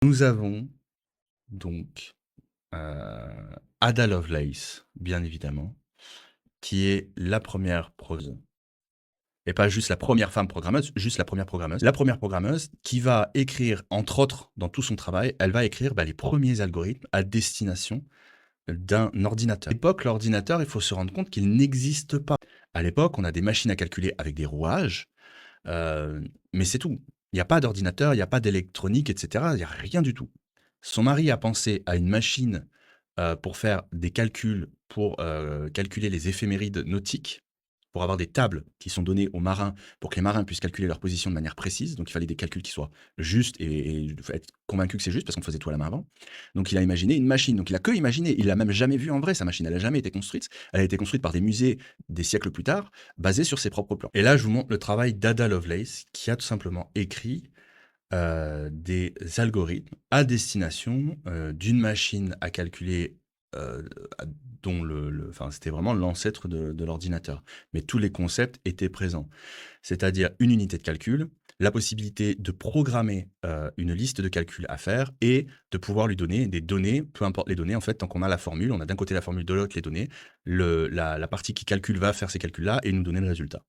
Nous avons donc Ada Lovelace, bien évidemment, qui est la première programmeuse, et pas juste la première femme programmeuse, juste la première programmeuse. La première programmeuse qui va écrire, entre autres, dans tout son travail, elle va écrire les premiers algorithmes à destination d'un ordinateur. À l'époque, l'ordinateur, il faut se rendre compte qu'il n'existe pas. À l'époque, on a des machines à calculer avec des rouages, mais c'est tout. Il n'y a pas d'ordinateur, il n'y a pas d'électronique, etc. Il n'y a rien du tout. Son mari a pensé à une machine pour faire des calculs, pour calculer les éphémérides nautiques, pour avoir des tables qui sont données aux marins, pour que les marins puissent calculer leur position de manière précise. Donc il fallait des calculs qui soient justes et faut être convaincu que c'est juste parce qu'on faisait tout à la main avant. Donc il a imaginé une machine. Donc il a que imaginé, il l'a même jamais vue en vrai, sa machine. Elle n'a jamais été construite. Elle a été construite par des musées des siècles plus tard, basée sur ses propres plans. Et là, je vous montre le travail d'Ada Lovelace, qui a tout simplement écrit des algorithmes à destination d'une machine à calculer euh, dont enfin, c'était vraiment l'ancêtre de l'ordinateur. Mais tous les concepts étaient présents. C'est-à-dire une unité de calcul, la possibilité de programmer une liste de calculs à faire et de pouvoir lui donner des données, peu importe les données, en fait, tant qu'on a la formule, on a d'un côté la formule, de l'autre les données, la partie qui calcule va faire ces calculs-là et nous donner le résultat.